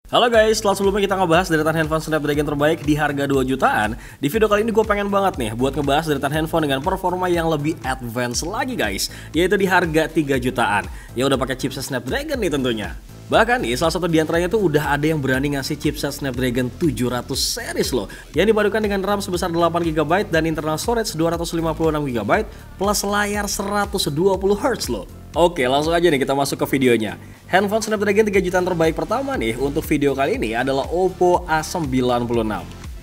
Halo guys, setelah sebelumnya kita ngebahas deretan handphone Snapdragon terbaik di harga 2 jutaan. Di video kali ini gue pengen banget nih buat ngebahas deretan handphone dengan performa yang lebih advance lagi guys, yaitu di harga 3 jutaan. Yang udah pakai chipset Snapdragon nih tentunya. Bahkan nih salah satu diantaranya tuh udah ada yang berani ngasih chipset Snapdragon 700 series loh, yang dipadukan dengan RAM sebesar 8GB dan internal storage 256GB plus layar 120Hz loh. Oke, langsung aja nih kita masuk ke videonya. Handphone Snapdragon 3 jutaan terbaik pertama nih untuk video kali ini adalah Oppo A96.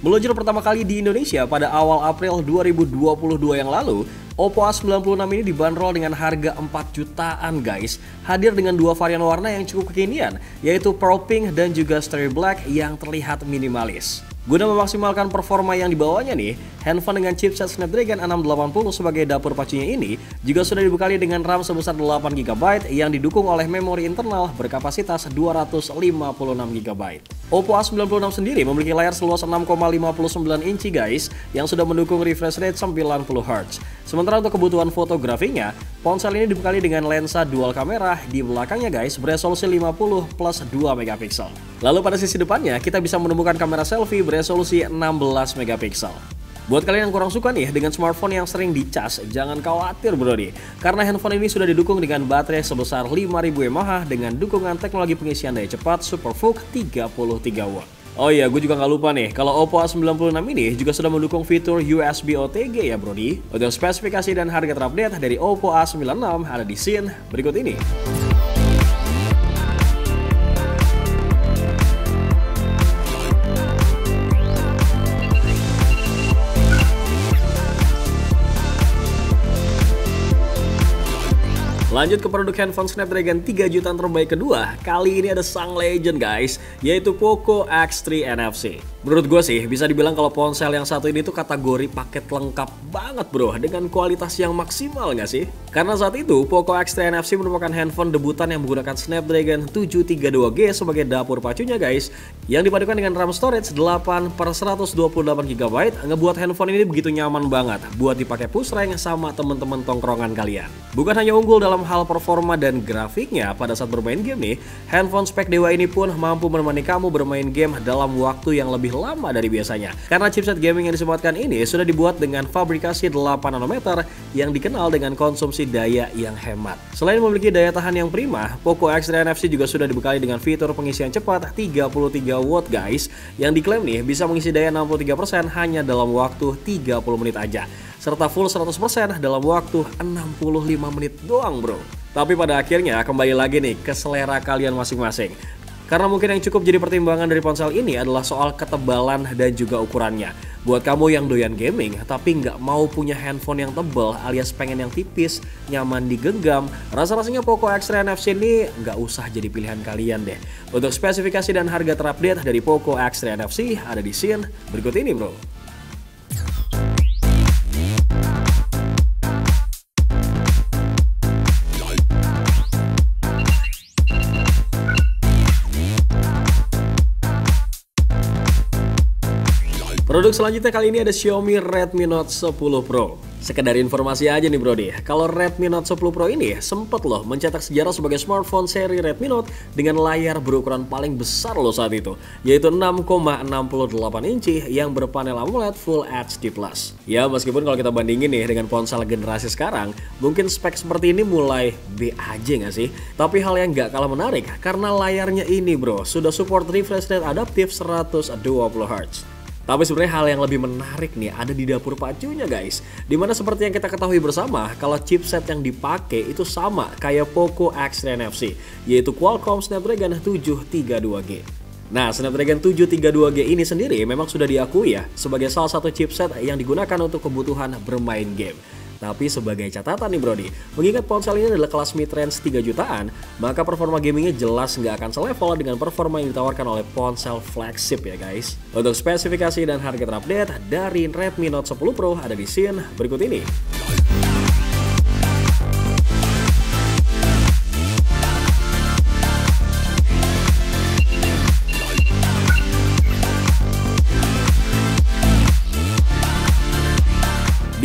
Meluncur pertama kali di Indonesia pada awal April 2022 yang lalu, Oppo A96 ini dibanderol dengan harga 4 jutaan guys. Hadir dengan dua varian warna yang cukup kekinian, yaitu Pearl Pink dan juga Starry Black yang terlihat minimalis. Guna memaksimalkan performa yang dibawanya nih, handphone dengan chipset Snapdragon 680 sebagai dapur pacunya ini juga sudah dibekali dengan RAM sebesar 8GB yang didukung oleh memori internal berkapasitas 256GB. Oppo A96 sendiri memiliki layar seluas 6,59 inci guys yang sudah mendukung refresh rate 90Hz. Sementara untuk kebutuhan fotografinya, ponsel ini dibekali dengan lensa dual kamera di belakangnya guys beresolusi 50 plus 2 megapiksel. Lalu pada sisi depannya kita bisa menemukan kamera selfie beresolusi 16 megapiksel. Buat kalian yang kurang suka nih dengan smartphone yang sering dicas, jangan khawatir bro nih, karena handphone ini sudah didukung dengan baterai sebesar 5000 mAh dengan dukungan teknologi pengisian daya cepat SuperVOOC 33W. Oh iya, gue juga nggak lupa nih, kalau Oppo A96 ini juga sudah mendukung fitur USB OTG ya brodi. Untuk spesifikasi dan harga terupdate dari Oppo A96 ada di scene berikut ini. Lanjut ke produk handphone Snapdragon 3 jutaan terbaik kedua, kali ini ada sang legend guys, yaitu Poco X3 NFC. Menurut gue sih, bisa dibilang kalau ponsel yang satu ini tuh kategori paket lengkap banget bro, dengan kualitas yang maksimal nggak sih? Karena saat itu, Poco X3 NFC merupakan handphone debutan yang menggunakan Snapdragon 732G sebagai dapur pacunya guys, yang dipadukan dengan RAM storage 8/128GB, ngebuat handphone ini begitu nyaman banget buat dipakai push rank sama temen-temen tongkrongan kalian. Bukan hanya unggul dalam hal performa dan grafiknya pada saat bermain game nih, handphone spek dewa ini pun mampu menemani kamu bermain game dalam waktu yang lebih lama dari biasanya. Karena chipset gaming yang disematkan ini sudah dibuat dengan fabrikasi 8 nanometer yang dikenal dengan konsumsi daya yang hemat. Selain memiliki daya tahan yang prima, Poco X3 NFC juga sudah dibekali dengan fitur pengisian cepat 33W guys, yang diklaim nih bisa mengisi daya 63% hanya dalam waktu 30 menit aja, serta full 100% dalam waktu 65 menit doang bro. Tapi pada akhirnya kembali lagi nih ke selera kalian masing-masing. Karena mungkin yang cukup jadi pertimbangan dari ponsel ini adalah soal ketebalan dan juga ukurannya. Buat kamu yang doyan gaming tapi nggak mau punya handphone yang tebal alias pengen yang tipis, nyaman digenggam, rasa-rasanya Poco X3 NFC ini nggak usah jadi pilihan kalian deh. Untuk spesifikasi dan harga terupdate dari Poco X3 NFC ada di scene berikut ini bro. Produk selanjutnya kali ini ada Xiaomi Redmi Note 10 Pro. Sekedar informasi aja nih brodi, kalau Redmi Note 10 Pro ini sempet loh mencetak sejarah sebagai smartphone seri Redmi Note dengan layar berukuran paling besar loh saat itu, yaitu 6,68 inci yang berpanel AMOLED Full HD+. Ya meskipun kalau kita bandingin nih dengan ponsel generasi sekarang, mungkin spek seperti ini mulai B aja nggak sih? Tapi hal yang nggak kalah menarik karena layarnya ini bro, sudah support refresh rate adaptif 120Hz. Tapi sebenarnya hal yang lebih menarik nih ada di dapur pacunya guys. Dimana seperti yang kita ketahui bersama, kalau chipset yang dipakai itu sama kayak Poco X3 NFC, yaitu Qualcomm Snapdragon 732G. Nah, Snapdragon 732G ini sendiri memang sudah diakui ya sebagai salah satu chipset yang digunakan untuk kebutuhan bermain game. Tapi sebagai catatan nih brodi, mengingat ponsel ini adalah kelas mid-range 3 jutaan, maka performa gamingnya jelas nggak akan selevel dengan performa yang ditawarkan oleh ponsel flagship ya guys. Untuk spesifikasi dan harga terupdate dari Redmi Note 10 Pro ada di scene berikut ini.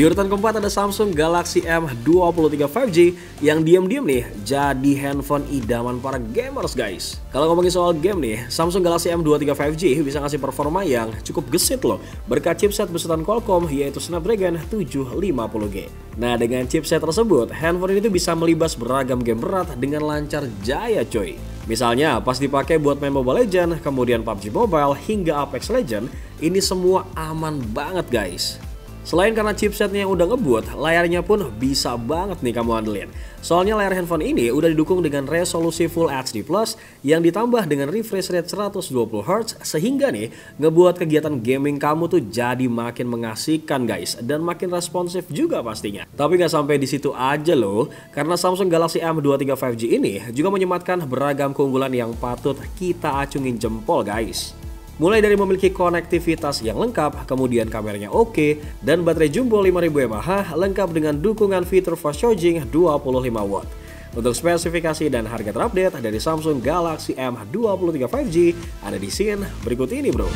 Di urutan keempat ada Samsung Galaxy M23 5G yang diam-diam nih jadi handphone idaman para gamers guys. Kalau ngomongin soal game nih, Samsung Galaxy M23 5G bisa ngasih performa yang cukup gesit loh berkat chipset besutan Qualcomm yaitu Snapdragon 750G. Nah dengan chipset tersebut, handphone ini tuh bisa melibas beragam game berat dengan lancar jaya coy. Misalnya pas dipakai buat main Mobile Legends, kemudian PUBG Mobile hingga Apex Legends, ini semua aman banget guys. Selain karena chipsetnya yang udah ngebut, layarnya pun bisa banget nih kamu andelin. Soalnya layar handphone ini udah didukung dengan resolusi Full HD Plus yang ditambah dengan refresh rate 120Hz sehingga nih ngebuat kegiatan gaming kamu tuh jadi makin mengasihkan guys dan makin responsif juga pastinya. Tapi nggak sampai di situ aja loh, karena Samsung Galaxy M23 5G ini juga menyematkan beragam keunggulan yang patut kita acungin jempol guys. Mulai dari memiliki konektivitas yang lengkap, kemudian kameranya oke, dan baterai jumbo 5000 mAh lengkap dengan dukungan fitur fast charging 25 watt. Untuk spesifikasi dan harga terupdate dari Samsung Galaxy M23 5G ada di scene berikut ini bro.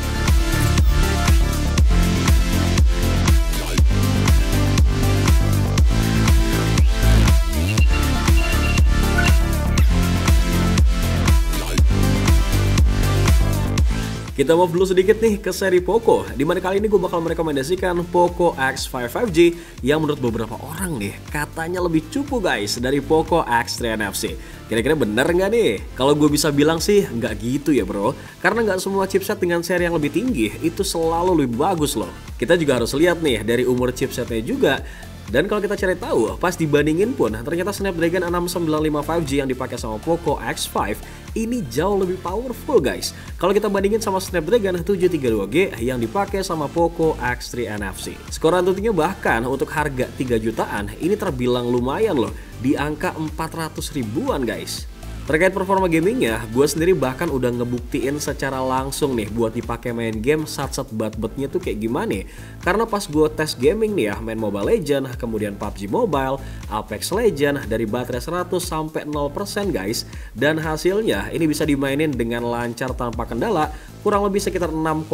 Kita move dulu sedikit nih ke seri Poco, dimana kali ini gue bakal merekomendasikan Poco X5 5G yang menurut beberapa orang nih katanya lebih cupu guys dari Poco X3 NFC. Kira-kira bener nggak nih? Kalau gue bisa bilang sih nggak gitu ya bro, karena nggak semua chipset dengan seri yang lebih tinggi itu selalu lebih bagus loh. Kita juga harus lihat nih dari umur chipsetnya juga. Dan kalau kita cari tahu, pas dibandingin pun ternyata Snapdragon 695 5G yang dipakai sama Poco X5 ini jauh lebih powerful guys. Kalau kita bandingin sama Snapdragon 732G yang dipakai sama Poco X3 NFC. Skor Antutunya bahkan untuk harga 3 jutaan ini terbilang lumayan loh, di angka 400 ribuan guys. Terkait performa gamingnya, gue sendiri bahkan udah ngebuktiin secara langsung nih buat dipakai main game sat-sat bat-batnya tuh kayak gimana. Karena pas gue tes gaming nih ya, main Mobile Legends, kemudian PUBG Mobile, Apex Legends dari baterai 100 sampai 0% guys. Dan hasilnya ini bisa dimainin dengan lancar tanpa kendala, kurang lebih sekitar 6,5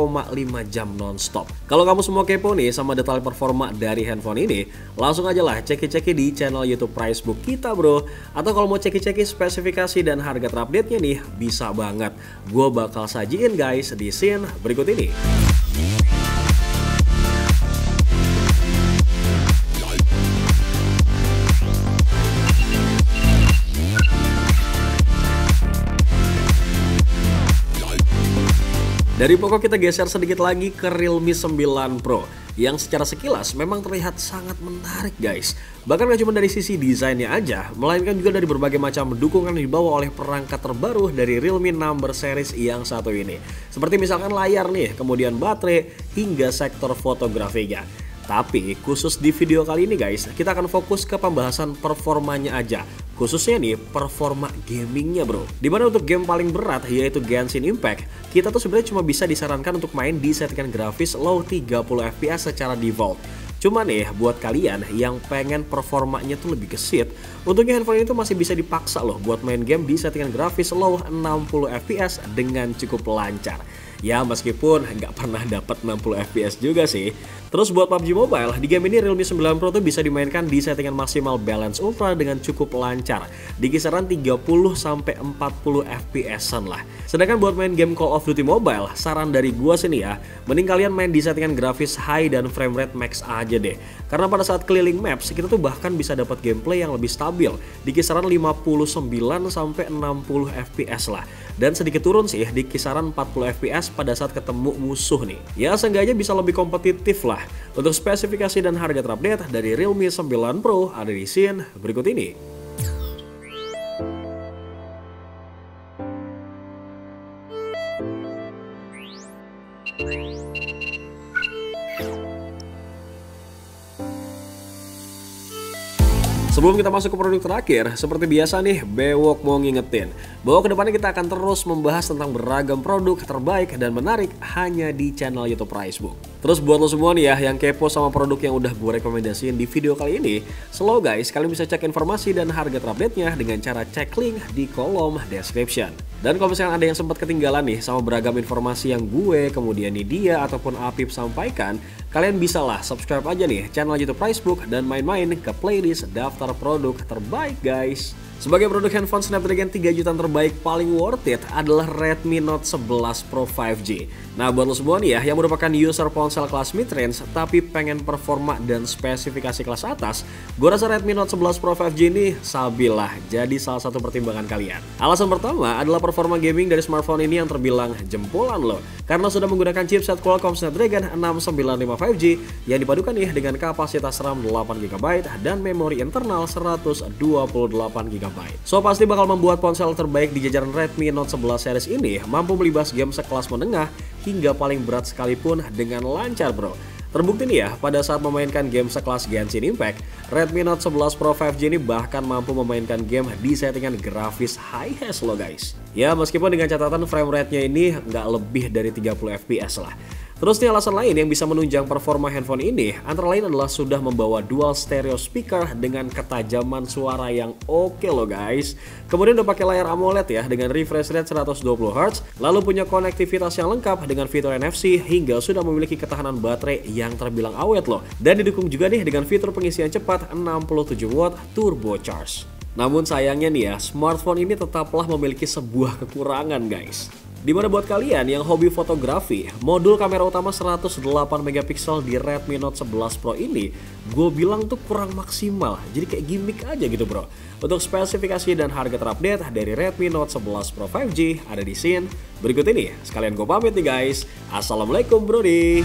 jam nonstop. Kalau kamu semua kepo nih sama detail performa dari handphone ini, langsung aja lah ceki-ceki di channel YouTube Pricebook kita bro. Atau kalau mau ceki-ceki spesifikasi dan harga terupdate-nya nih, bisa banget gue bakal sajiin guys di scene berikut ini. Dari Poco kita geser sedikit lagi ke Realme 9 Pro yang secara sekilas memang terlihat sangat menarik guys. Bahkan gak cuma dari sisi desainnya aja, melainkan juga dari berbagai macam dukungan yang dibawa oleh perangkat terbaru dari Realme Number Series yang satu ini. Seperti misalkan layar nih, kemudian baterai, hingga sektor fotografinya. Tapi khusus di video kali ini guys, kita akan fokus ke pembahasan performanya aja. Khususnya nih performa gamingnya bro. Dimana untuk game paling berat yaitu Genshin Impact, kita tuh sebenarnya cuma bisa disarankan untuk main di settingan grafis low 30 fps secara default. Cuma nih buat kalian yang pengen performanya tuh lebih gesit, untungnya handphone ini tuh masih bisa dipaksa loh buat main game di settingan grafis low 60 fps dengan cukup lancar. Ya meskipun nggak pernah dapat 60 fps juga sih. Terus buat PUBG Mobile, di game ini Realme 9 Pro tuh bisa dimainkan di settingan maksimal balance ultra dengan cukup lancar, di kisaran 30-40 fps-an lah. Sedangkan buat main game Call of Duty Mobile, saran dari gua sini ya, mending kalian main di settingan grafis high dan frame rate max aja deh. Karena pada saat keliling maps, kita tuh bahkan bisa dapat gameplay yang lebih stabil, di kisaran 59-60 fps lah. Dan sedikit turun sih di kisaran 40 fps pada saat ketemu musuh nih. Ya seenggaknya bisa lebih kompetitif lah. Untuk spesifikasi dan harga terupdate dari Realme 9 Pro ada di scene berikut ini. Sebelum kita masuk ke produk terakhir, seperti biasa nih, Bewok mau ngingetin bahwa kedepannya kita akan terus membahas tentang beragam produk terbaik dan menarik hanya di channel YouTube Pricebook. Terus buat lo semua nih ya yang kepo sama produk yang udah gue rekomendasiin di video kali ini, slow guys, kalian bisa cek informasi dan harga terupdate-nya dengan cara cek link di kolom description. Dan kalau misalnya ada yang sempat ketinggalan nih sama beragam informasi yang gue, kemudian nih dia ataupun Apip sampaikan, kalian bisa lah subscribe aja nih channel YouTube Pricebook dan main-main ke playlist daftar produk terbaik guys. Sebagai produk handphone Snapdragon 3 jutaan terbaik paling worth it adalah Redmi Note 11 Pro 5G. Nah buat lo semua nih ya yang merupakan user ponsel kelas mid-range tapi pengen performa dan spesifikasi kelas atas, gue rasa Redmi Note 11 Pro 5G ini sabilah jadi salah satu pertimbangan kalian. Alasan pertama adalah performa gaming dari smartphone ini yang terbilang jempolan loh, karena sudah menggunakan chipset Qualcomm Snapdragon 695 5G yang dipadukan nih dengan kapasitas RAM 8GB dan memori internal 128GB. So pasti bakal membuat ponsel terbaik di jajaran Redmi Note 11 series ini mampu melibas game sekelas menengah hingga paling berat sekalipun dengan lancar bro. Terbukti nih ya, pada saat memainkan game sekelas Genshin Impact, Redmi Note 11 Pro 5G ini bahkan mampu memainkan game di settingan grafis high-res loh guys. Ya meskipun dengan catatan frame rate-nya ini nggak lebih dari 30 fps lah. Terus nih alasan lain yang bisa menunjang performa handphone ini antara lain adalah sudah membawa dual stereo speaker dengan ketajaman suara yang oke loh guys. Kemudian udah pakai layar AMOLED ya dengan refresh rate 120Hz, lalu punya konektivitas yang lengkap dengan fitur NFC hingga sudah memiliki ketahanan baterai yang terbilang awet loh. Dan didukung juga nih dengan fitur pengisian cepat 67 watt turbo charge. Namun sayangnya nih ya, smartphone ini tetaplah memiliki sebuah kekurangan guys. Dimana buat kalian yang hobi fotografi, modul kamera utama 108MP di Redmi Note 11 Pro ini gue bilang tuh kurang maksimal, jadi kayak gimmick aja gitu bro. Untuk spesifikasi dan harga terupdate dari Redmi Note 11 Pro 5G ada di scene berikut ini. Sekalian gue pamit nih guys, assalamualaikum brodi.